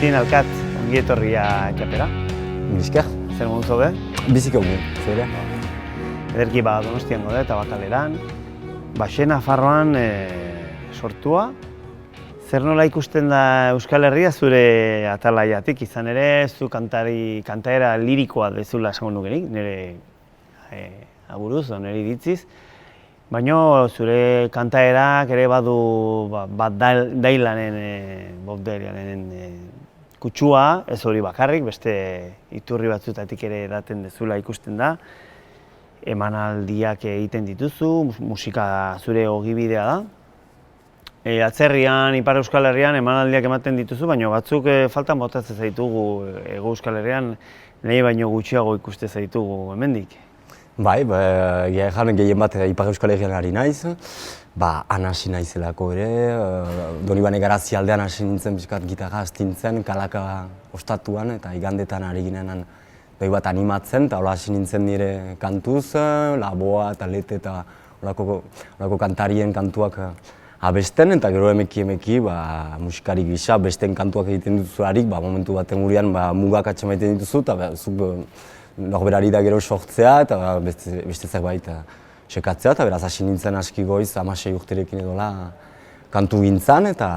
Martin Alkat, ongi etorria txapera. Bizker. Zer moduz zaude? Bizik ongi, zure. Ederki Donostian gaude eta Bakaleran. Baxe Nafarroan sortua. Zer nola ikusten da Euskal Herria zure atalaiatik, izan ere, zu kantaera lirikoa dezula esango nukenik, nire aburuz, nire iritziz. Baina zure kantaerak ere badu bat Dailanen, Bob Dylanen kutsua, ez hori bakarrik, beste iturri batzutatik ere eraten dezula ikusten da. Emanaldiak egiten dituzu, musika zure ogibidea da. Atzerrian, Ipar Euskal Herrian emanaldiak ematen dituzu, baina batzuk faltan botatzen zaitugu Hego Euskal Herrian, nahi baino gutxiago ikuste zaitugu hemendik. Bai, gehien bat Ipar Euskal Herrian ari naiz, han hasi naizelako ere, Donibane Garazi aldean hasi nintzen pixkat gitarra astintzen, kalaka ostatuan eta igandetan ari ginenan doi bat animatzen, eta hola hasi nintzen nire kantuz, Laboa eta Lete eta horako kantarien kantuak abesten, eta gero emeki musikari gisa besteen kantuak egiten dituzularik, momentu baten gurean mugak atxemaiten dituzu, eta zuk norberari da gero sortzea eta beste zerbait sekatzea, eta beraz hasi nintzen aski goiz 16 urterekin edola kantu gintzan, eta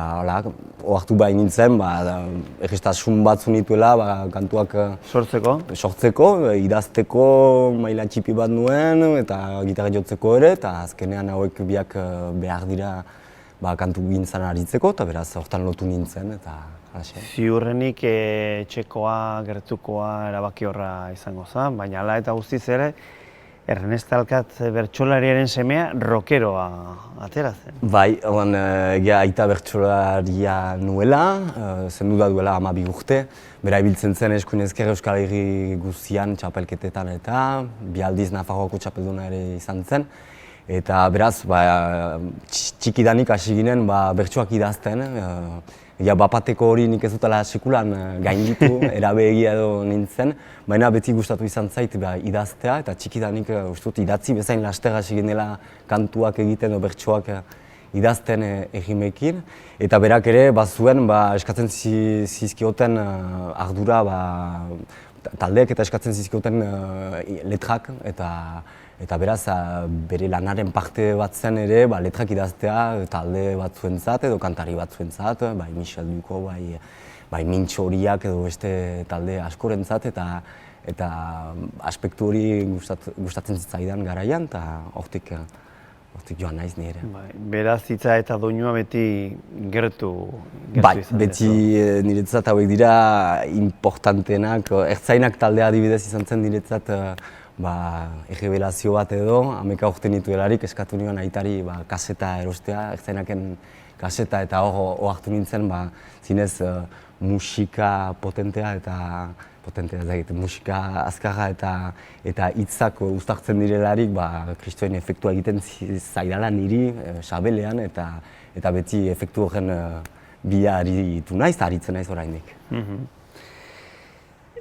ohartu bai nintzen, errestasun batzu nituela kantuak sortzeko, idazteko maila txipi bat nuen, eta gitarra jotzeko ere, eta azkenean hauek biak behar dira kantu gintzan aritzeko, eta beraz hortan lotu nintzen, eta halaxe. Ziurrenik etxekoa, gertukoa erabaki horra izango zen, baina hala eta guztiz ere, Ernest Alkat bertsolariaren semea rockeroa atera zen. Bai, aita bertsolaria nuela, zendu da duela 12 urte. Bera ibiltzen zen eskuin ezker Euskal Herri guztian txapelketetan eta bi aldiz Nafarroako txapelduna ere izan zen. Eta beraz, txikidanik hasi ginen bertsoak idazten. Bapateko hori nik ez dutela sekulan gainditu, erabegia edo nintzen, baina beti gustatu izan zait idaztea, eta txikidanik idatzi bezain laster hasi ginela kantuak egiten edo bertsoak idazten egimekin. Eta berak ere bazuen eskatzen zizkioten ardura, taldeek eta eskatzen zizkioten letrak, eta beraz bere lanaren parte bat zen ere letrak idaztea talde batzuentzat edo kantari batzuentzat, bai Michel Duko, bai Mintxo Horiak edo beste talde askorentzat, eta aspektu hori gustatzen zitzaidan garaian, eta hortik joan naiz nire. Beraz hitza eta doinua beti gertu Bai, izan beti niretzat hauek dira importanteenak, ertzainak taldea adibidez izan zen niretzat errebelazio bat edo, 11 urte nituelarik eskatu nion aitari kaseta erostea, ertzainaken kaseta, eta hor hartu nintzen zinez musika potentea musika azkarra eta hitzak uztartzen direlarik kristoen efektua egiten zaidala niri sabelean, eta beti efektu horren bila aritu naiz, aritzen naiz oraindik.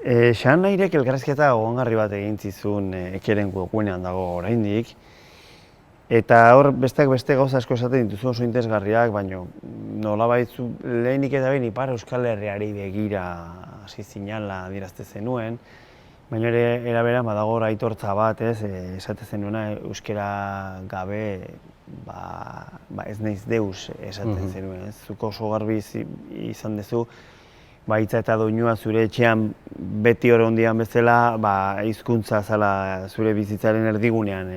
Xan Nairek elkarrizketa gogoangarri bat egin zizun Ekeren webgunean dago oraindik. Eta hor besteak beste gauza asko esaten dituzu oso interesgarriak, baina nolabait lehenik eta behin Ipar Euskal Herriari begira hasi zinala adierazte zenuen, baina ere eraberan badago aitortza bat, esate zenuena euskera gabe ez naiz deus esaten zenuen. Zuko oso garbi izan duzu, hitza eta doinua zure etxean beti hor ondian bezala, hizkuntza zala zure bizitzaren erdigunean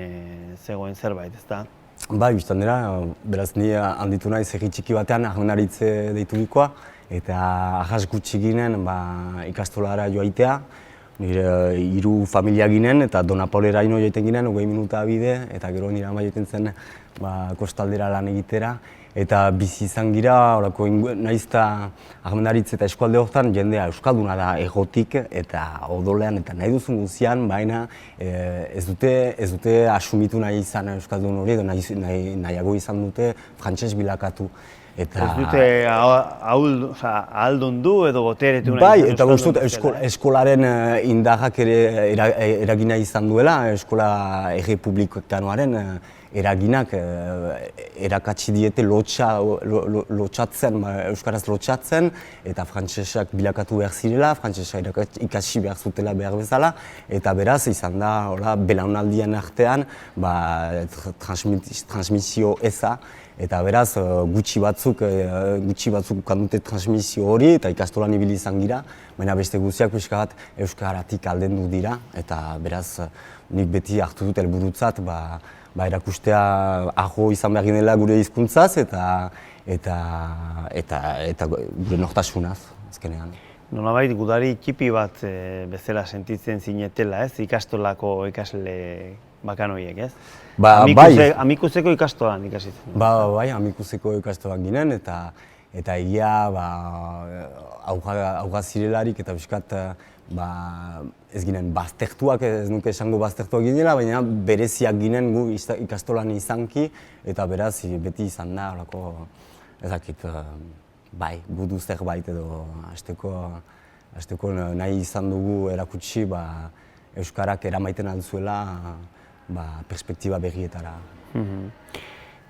zegoen zerbait, ezta? Bai, biztan dira, beraz ni handitu naiz herri txiki batean Armendaritze deiturikoa, eta ahas gutxi ginen ikastolara joaitea. Nire 3 familia ginen, eta Donapoleraino joaiten ginen, 20 minuta bide, eta gero nire ama joaiten zen kostaldera lan egitera. Eta bizi izan gira, nahiz eta Armendaritze eta eskualde horretan jendea euskalduna da egotik eta odolean eta nahi duzun guztian, baina ez dute asumitu nahi izan euskaldun hori, edo nahiago izan dute frantses bilakatu. Eta... Ez dute ahaldundu edo boteretu nahi. Bai, eta uste dut eskolaren indarrak ere eragina izan duela, eskola errepublikanoaren eraginak erakatsi diete lotxatzen, euskaraz lotxatzen, eta frantsesak bilakatu behar zirela, frantsesak ikasi behar zutela behar bezala, eta beraz izan da belaunaldien artean transmisio eza, eta beraz gutxi batzuk kandute transmisio hori eta ikastolan ibili izan gira, baina beste guztiak pixka bat euskaratik aldendu dira, eta beraz nik beti hartu dut helburutzat erakustea aho izan behar ginela gure hizkuntzaz eta gure nortasunaz azkenean. Nolabait gudari txipi bat bezala sentitzen zinetela, ez? Ikastolako ikasle bakan horiek, ez? Amikuzeko ikastolan ikasi zen. Bai, amikuzeko ikastolan ginen eta egia auga zirelarik eta biskat ez ginen baztertuak, ez nuke esango baztertuak ginela, baina bereziak ginen gu ikastolan izanki eta beraz beti izan da horako ezakit gudu zerbait edo hasteko nahi izan dugu erakutsi euskarak eramaiten altzuela perspektiba berrietara.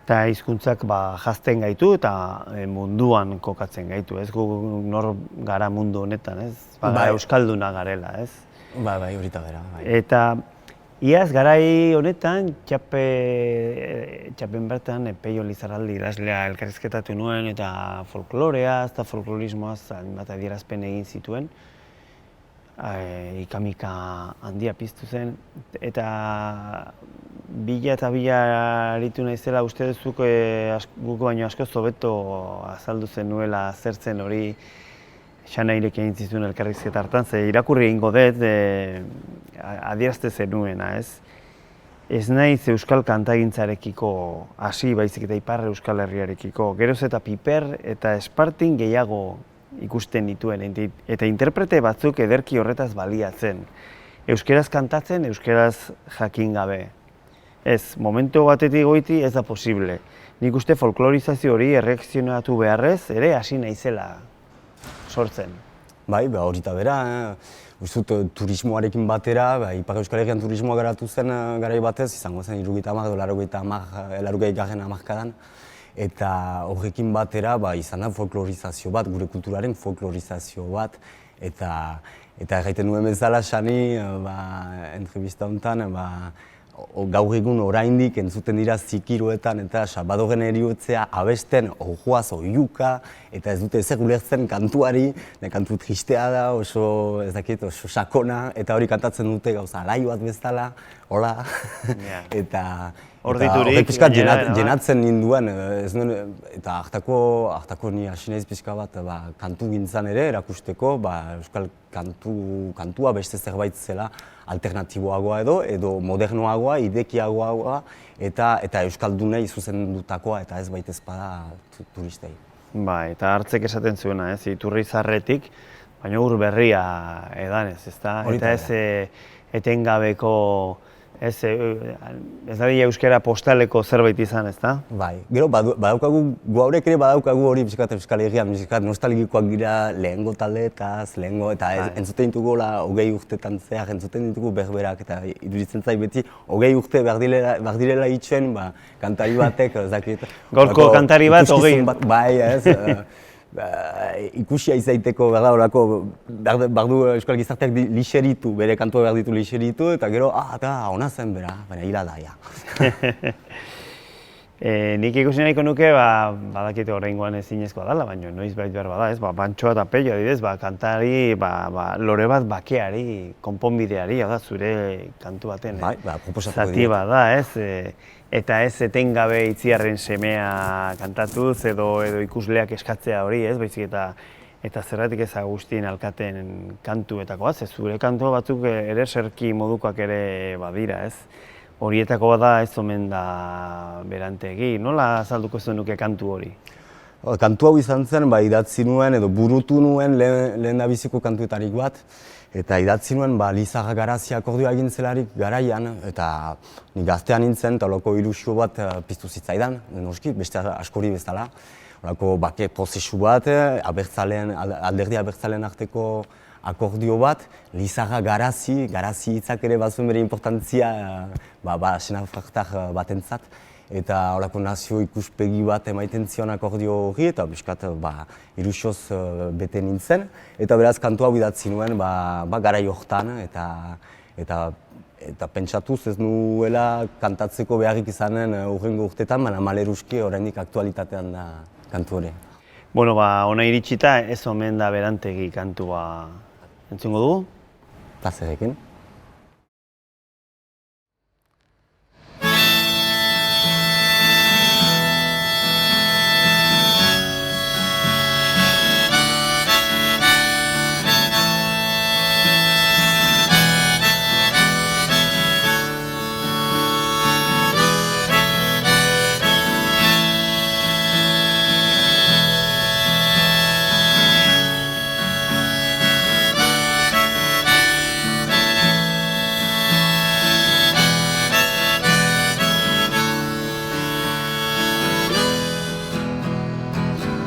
Eta hizkuntzak jazten gaitu eta munduan kokatzen gaitu, ez? Gu nor gara mundu honetan, ez? Euskalduna garela, ez? Bai, horita bera. Eta iaz garai honetan txapen bertan Peio Lizarraldi idazlea elkarrizketatu nuen eta folkloreaz eta folklorismoaz hainbat adierazpen egin zituen. Ikamika handia piztu zen, eta bila aritu naizela uste duzuk guk baino askoz hobeto azaldu zenuela zertzen hori Xanairek egin zizuen elkarrizketa hartan, ze irakurri egingo dut adierazte zenuena, ez? Ez naiz euskal kantagintzarekiko hasi baizik eta ipar euskal herriarekiko, geroz eta piper eta espartin gehiago ikusten dituen, eta interprete batzuk ederki horretaz baliatzen. Euskeraz kantatzen, euskeraz jakin gabe. Ez, momentu batetik goiti ez da posible. Nik uste folklorizazio hori erreakzionatu beharrez ere hasi naizela sortzen. Bai, horita bera, turismoarekin batera, Ipar Euskal Herrian turismoa garatu zen garai batez, izango zen 70 edo 80 hamarkadan. Eta horrekin batera izan da folklorizazio bat, gure kulturaren folklorizazio bat. Eta erraiten nuen bezala, Xani, entrevista honetan, gaur egun oraindik entzuten dira zikiroetan eta Salvadorren Heriotzea abesten orjuaz oiuka eta ez dute ezer ulertzen kantuari, kantu tristea da, oso sakona, eta hori kantatzen dute gauza alai bat bezala, hola, eta horrek pixkat jenatzen ninduen, eta hartako ni hasi naiz pixka bat kantu gintzan ere erakusteko, euskal kantua beste zerbait zela alternatiboagoa edo modernoagoa, idekiagoa eta euskaldunei zuzendutakoa eta ez baitezpada turistei. Eta hartzek esaten zuena, ez, Iturrizarretik, baina ur berria edanez, ezta? Eta ez etengabeko, ez da euskara postaleko zerbait izan, ezta? Bai, gero badaukagu, gu haurek ere badaukagu hori pixkat Euskal Herrian, pixkat nostalgikoak dira lehengo taldeetaz, eta entzuten ditugu 20 urtetan zehar, entzuten ditugu berberak, eta iduritzen zait beti 20 urte behar direla itxen, kantari batek, ezakit. Gaurko kantari bat 20. Bai, ez. Ikusia izaiteko behar du euskal gizarteak lixeritu, bere kantua behar ditu lixeritu, eta gero, ona zen bera, baina hila daia. Nik ikusi nahiko nuke, badakite oraingoan ezinezkoa dela, baina noiz bait behar bada, ez, Pantxo eta Peio adibidez, kantari, lore bat bakeari, konponbideari, zure kantu baten zati bada, ez? Eta ez etengabe itziarren semea kantatuz edo ikusleak eskatzea hori, ez, baizik eta zergatik ez Agustin Alkaten kantuetakoa, ze zure kantu batzuk ere serki modukoak ere badira, ez? Horietako bada ez omen da berantegi, nola azalduko zenuke kantu hori? Kantu hau izan zen, idatzi nuen edo burutu nuen lehen da biziko kantuetarik bat. Eta idatzi nuen Lizarra Garazia akordioa egin zelarik garaian, eta ni gaztean nintzen eta holako ilusio bat piztu zitzaidan, noski, beste askori bezala. horako bake prozesu bat, alderdi abertzaleen arteko akordio bat, Lizarra Garazi hitzak ere bazuen bere importantzia senafraktar batentzat. Eta horako nazio ikuspegi bat emaiten zion akordio hori, eta biskat ilusioz bete nintzen. Eta beraz kantu hau idatzi nuen garai hortan, eta pentsatuz ez nuela kantatzeko beharrik izanen hurrengo urtetan, baina maleruski oraindik aktualitatean da kantu hori. Bueno, ona iritsita ez omen da Berantegi kantua entzungo dugu? Plazerekin.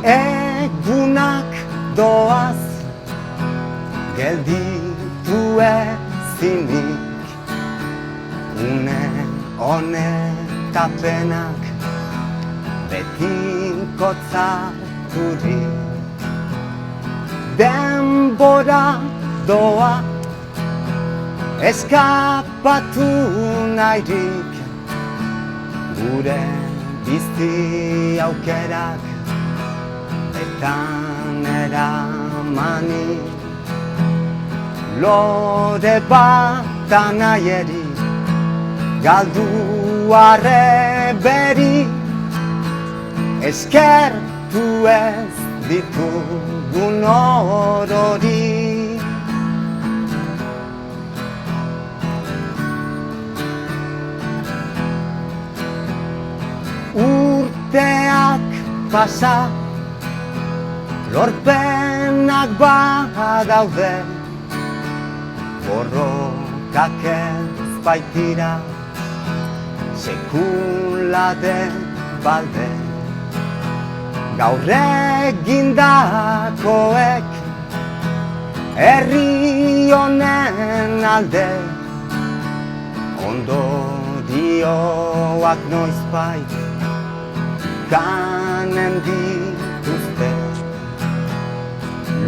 Egunak doaz gelditu ezinik, une honetapenak betikotzaturik. Denbora doa eskapatu nahirik, gure bizti aukerak bertan eramanik. Lore bat nahieri galdu arreberi, eskertu ez ditugun orori. Urteak pasa, lorpenak badaude, borrokak ez baitira sekula den balde. Gaur egindakoek herri honen alde, ondorioak noizbait kanen dituzte.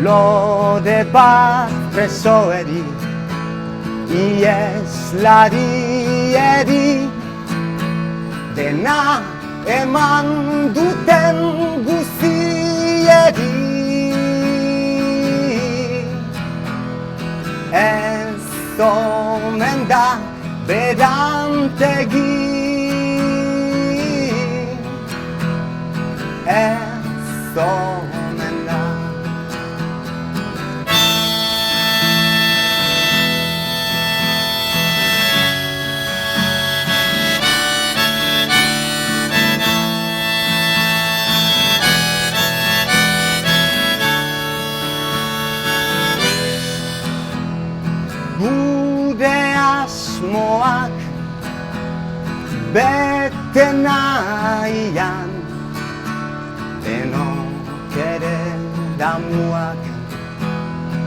Lore bat presoeri, ieslarieri, dena eman duten guzieri. Ez omen da Berantegi, ez omen da. Gure asmoak bete nahian, denok ere damuak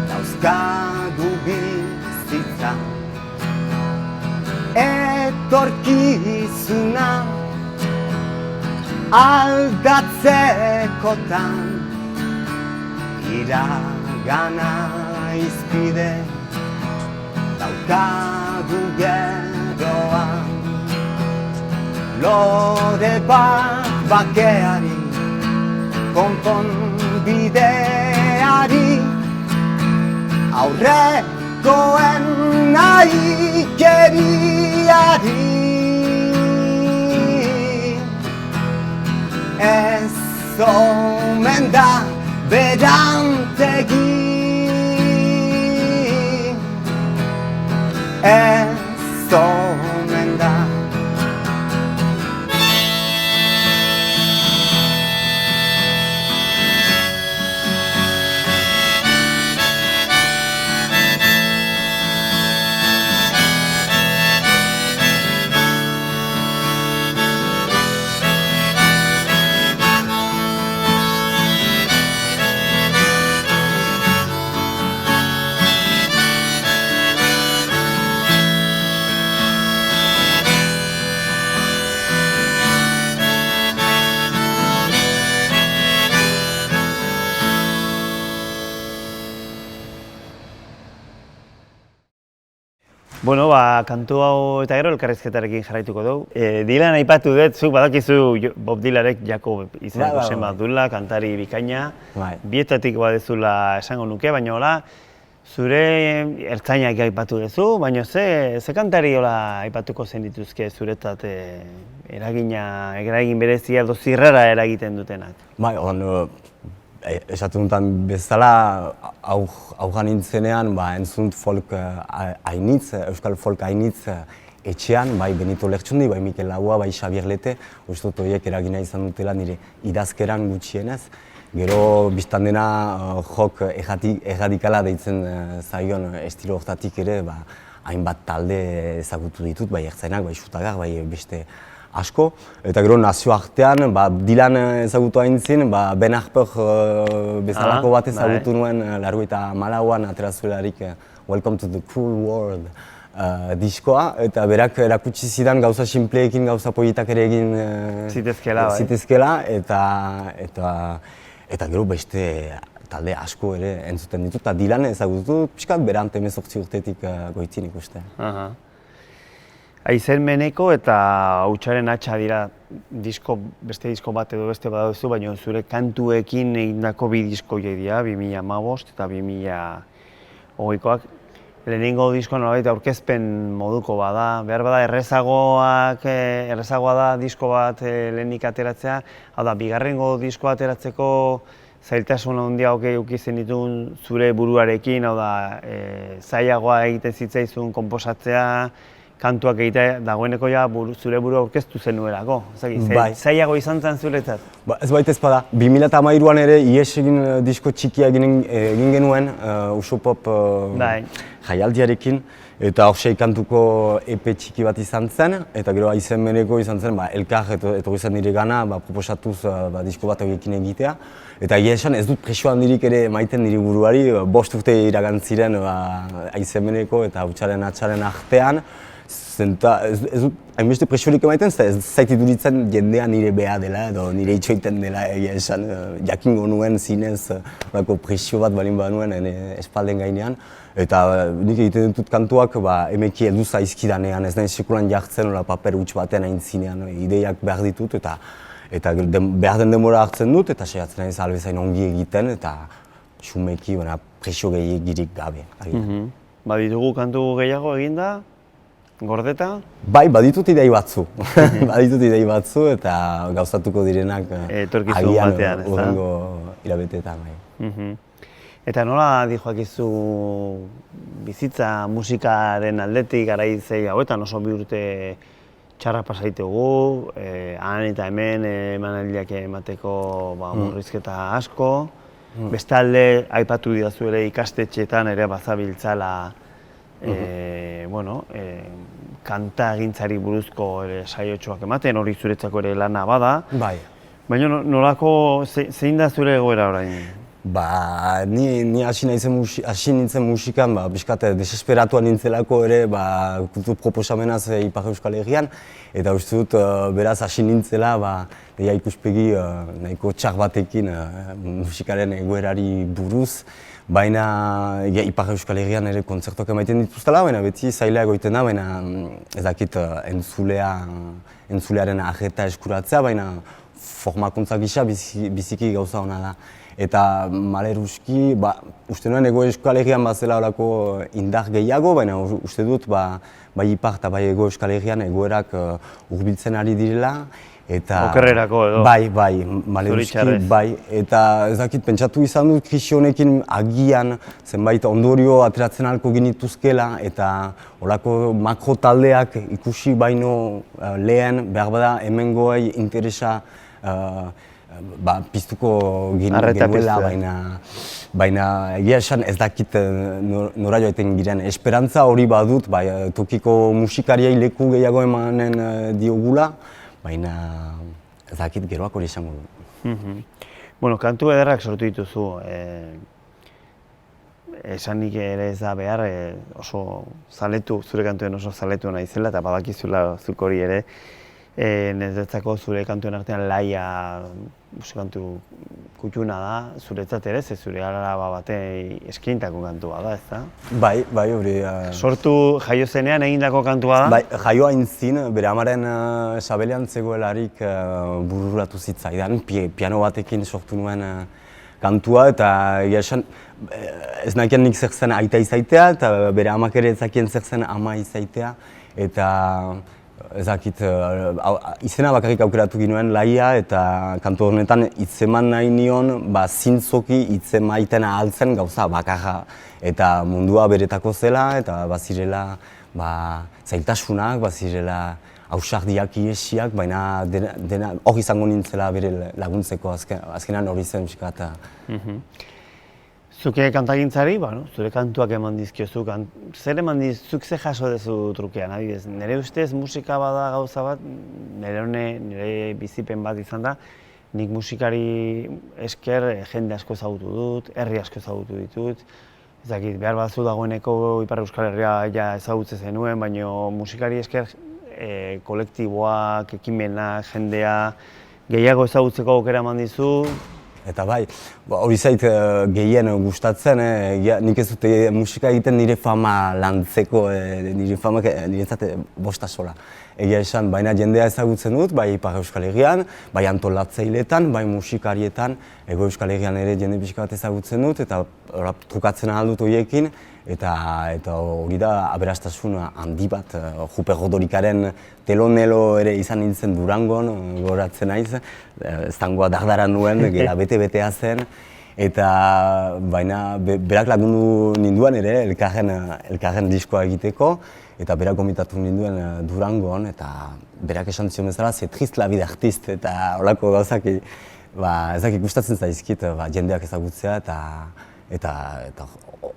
dauzkagu bizitzan. Etorkizuna aldatzekotan, iragana izpide daukagu geroan. Lore bat bakeari, konponbideari, aurrekoen nahikeriari. Ez omen da Berantegi, ez omen da. Bueno, kantu hau eta gero elkarrizketarekin jarraituko dugu. Dylan aipatu dut, zuk badakizu Bob Dylanek jako izaneko zen bat duela, kantari bikaina. Bietatik badezula esango nuke, baina hola, zure ertzainak aipatu duzu, baina ze kantari hola aipatuko zen dituzke zuretzat eragin berezia edo zirrara eragiten dutenak? Bai, esatu dutan bezala, haugan nintzenean, entzun folk hainitz, euskal folk hainitz etxean, bai Benito Lertxundi, bai Mikel Laboa, bai Xabier Lete, uste dut horiek eragina izan dutela nire idazkeran gutxienez. Gero, biztan dena, jok erradikala deitzen zaion estilo hortatik ere, hainbat talde ezagutu ditut, bai ertzainak, bai xutagar, bai beste asko. Eta gero nazioartean, Dylan ezagutu haintzin, Ben Harper bezalako bat ezagutu nuen, 1984an atera zuelarik Welcome to the Cruel World diskoa, eta berak erakutsi zidan gauza sinpleekin, gauza polietak ere egin zitezkela, eta gero beste talde asko ere entzuten ditut, eta Dylan ezagutu pixkat berant 18 urtetik goitin ikuste. Aizen Meneko eta Hutsaren Hatxa dira beste disko bat edo beste baduzu, baina zure kantuekin egindako bi disko dira, 2015 eta 2020koak. Lehenengo diskoa nolabait aurkezpen moduko bada, behar bada errezagoa da disko bat lehenik ateratzea, hau da, bigarrengo diskoa ateratzeko zailtasun handiagoak eduki zenituen zure buruarekin, hau da, zailagoa egiten zitzaizun konposatzea, kantuak egitea dagoeneko zure burua aurkeztu zenuelako. Zailago izan zen zuretzat? Ez baita ez bada. 2013an ere ihes egin disko txikia egin genuen Usopop jaialdiarekin. Eta hor 6 kantuko EP txiki bat izan zen, eta gero Aizen Meneko izan zen, elkar etorri zen nire gana, proposatuz disko bat horiekin egitea. Eta egia esan ez dut presio handirik ere maiten nire buruari, 5 urte iragantziren Aizen Meneko eta Hutsaren Hatxaren artean. Ez dut hainbeste presiorik emaiten, ez zait iduritzen jendea nire beha dela edo nire itxoiten dela egia esan. Jakingo nuen zinez presio bat balin banuen espalden gainean. Eta nik egiten ditut kantuak emeki heldu zaizkidanean, ez nahi sekulan jartzen paper huts batean aintzinean, ideiak behar ditut eta behar den denbora hartzen dut eta saiatzen naiz albezain ongi egiten eta xumeki presio gehiagirik gabe. Baditugu kantu gehiago eginda? Gordeta? Bai, baditut idei batzu eta gauzatuko direnak agian hurrengo hilabeteetan. Eta nola dijoakizu bizitza musikaren aldetik garaizei hauetan oso 2 urte txarra pasaitugu, han eta hemen emanaldiak emateko murrizketa asko. Bestalde aipatu didazu ere ikastetxeetan ere bazabiltzala kantagintzari buruzko saiotxoak ematen, hori zuretzako ere lana bada. Bai. Baina nolako, zein da zure egoera orain? Ni hasi nintzen musikan, pixkat desesperatuan nintzelako ere kultur proposamenaz Ipar Euskal Herrian, eta uste dut beraz hasi nintzela ikuspegi nahiko txar batekin musikaren egoerari buruz. Baina Ipar Euskal Herrian ere kontzertuak emaiten dituztela, baina beti zaila egoiten da, baina ez dakit entzulearen arreta eskuratzea, baina formakuntza gisa biziki gauza hona da. Eta maleruski, uste nuen Ego Euskal Herrian bazela horako indar gehiago, baina uste dut bai Ipar eta bai Ego Euskal Herrian egoerak hurbiltzen ari direla. Okerrerako edo? Bai, maleruski, bai. Eta ez dakit, pentsatu izan dut krisi honekin agian zenbait ondorio ateratzen ahalko genituzkela eta horako makro taldeak ikusi baino lehen behar bada hemengoei interesa piztuko genuela, baina egia esan ez dakit nora joaten giren. Esperantza hori badut, tokiko musikariei leku gehiago emanen diogula, baina ez dakit geroak hori izango du. Kantu ederrak sortu dituzu. Esanik ere ez da behar, oso zaletu, zure kantuen oso zaletu nahi zela eta badakizula zuk hori ere. Niretzako zure kantuen artean Laia kantu kutxuna da, zuretzat ere, ze zure araba batei eskainitako kantua da, ezta? Bai, hori... Sortu jaio zenean egindako kantua da? Bai, jaio hain zin, bere amaren sabelean zegoelarik bururatu zitzaidan, piano batekin sortu nuen kantua, eta egia esan, ez nahiken nik zer zen aita izaitea, eta bere amak ere ezakien zer zen ama izaitea, eta ezakit, izena bakarrik aukeratu ginuen Laia, eta kantu honetan hitzeman nahi nion, zintzoki hitzemaiten ahaltzen gauza bakarra, eta mundua beretako zela, eta bazirela zailtasunak, bazirela ausardiak iesiak, baina dena hor izango nintzela bere laguntzeko azkenan hori zen pixka. Zuke kantagintzari, zure kantuak eman dizkiozu, zer eman zuk ze jaso dezu trukean, adibidez, nire ustez musika bada gauza bat, nire bizipen bat izan da, nik musikari esker jende asko ezagutu dut, herri asko ezagutu ditut, ezakit, behar batzu dagoeneko Ipar Euskal Herria ja ezagutze zenuen, baina musikari esker kolektiboak, ekimenak, jendea, gehiago ezagutzeko aukera eman dizu. Eta bai, hori zait gehien gustatzen, nik ez dute musika egiten nire fama lantzeko, nire fama niretzat bosta sola. Egia esan, baina jendea ezagutzen dut, bai Ipar Euskal Herrian, bai antolatzailetan, bai musikarietan, Hego Euskal Herrian ere jende pixka bat ezagutzen dut, eta trukatzen ahal dut horiekin, eta hori da aberastasun handi bat, Jupe Rodorikaren telonelo ere izan nintzen Durangon, goratzen naiz, zangoa dardaran nuen, gela bete-betea zen, eta baina berak lagundu ninduan ere elkarren diskoa egiteko, eta berak gomitatu ninduen Durangon, eta berak esan zion bezala, ze trist la vida artist, eta horako gauzak ezakik gustatzen zaizkit jendeak ezagutzea, eta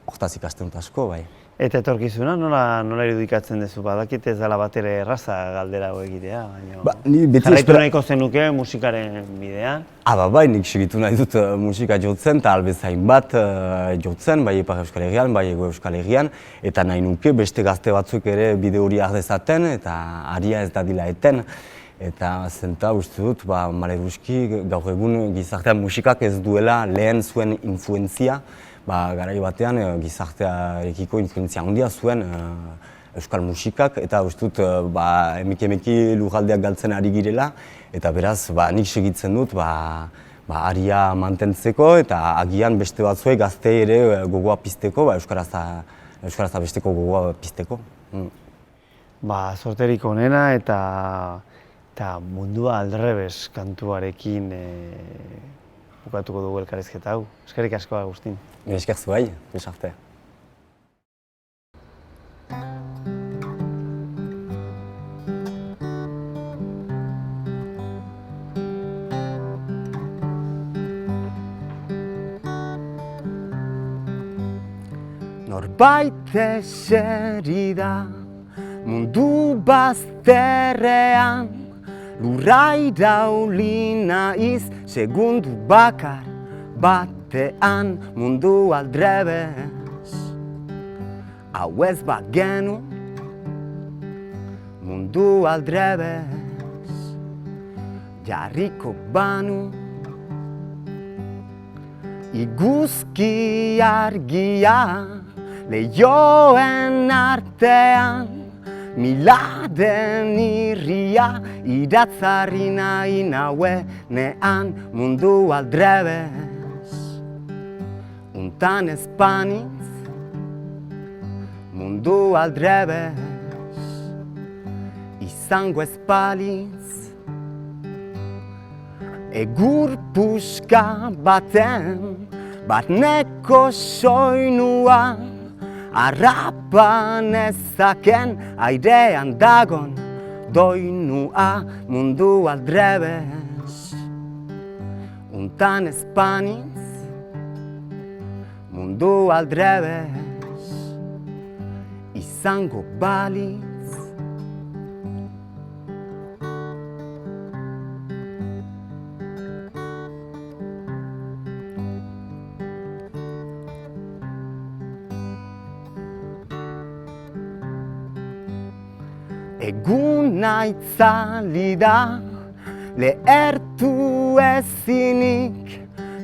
hortaz ikasten dut asko, bai. Eta etorkizuna nola irudikatzen duzu? Badakit ez dela batere erraza galdera hau egitea, baina jarraitu nahiko zenuke musikaren bidean? Bai, nik segitu nahi dut musika jotzen, eta albezain bat jotzen, bai Ipar Euskal Herrian, bai Hego Euskal Herrian, eta nahi nuke beste gazte batzuk ere bide hori ardezaten, eta aria ez dadila eten. Eta zenta uste dut, maleruski gaur egun gizartean musikak ez duela lehen zuen influenzia, garai batean gizartearekiko influenzia handia zuen euskal musikak, eta uste dut emeki lurraldeak galtzen ari girela, eta beraz nik segitzen dut aria mantentzeko, eta agian beste batzuei gazte ere gogoa pizteko, euskaraz eta besteko gogoa pizteko. Zorterik onena eta mundua aldrebes kantuarekin bukatuko dugu elkarrizketa hau. Eskerrik asko, Agustin. Esker zuai, besarte. Norbait eseri da mundu bazterrean, lurra irauli naiz segundu bakar batean, mundu aldrebes. Hau ez bagenu mundu aldrebes, jarriko banu iguzki argia lehioen artean, miladen irria iratzarri nahi nauenean, mundu aldrebes. Untan ezpanitz mundu aldrebes, izango ezpalitz egur puska baten batneko soinua, arrapan ezaken airean dagon doinua, mundu aldrebes. Untan ezpanitz mundu aldrebes, izango balitz. Eguna itzali da, lehertu ezinik,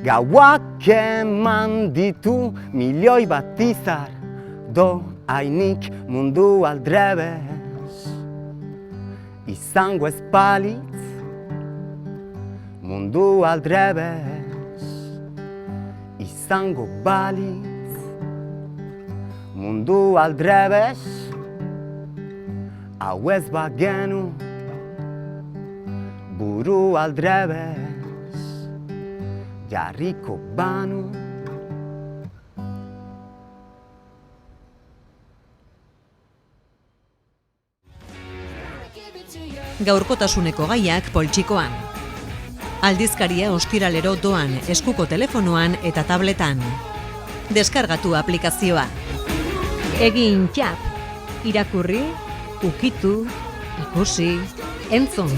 gauak eman ditu milioi bat izar, doainik mundu aldrebes. Izango ez balitz, mundu aldrebes. Izango balitz, mundu aldrebes. Hau ez bagenu, buru aldrebes, jarriko banu. Gaurkotasuneko gaiak poltsikoan. Aldizkaria ostiralero doan eskuko telefonoan eta tabletan. Deskargatu aplikazioa. Egin txap, irakurri, ukitu, ikusi, entzun.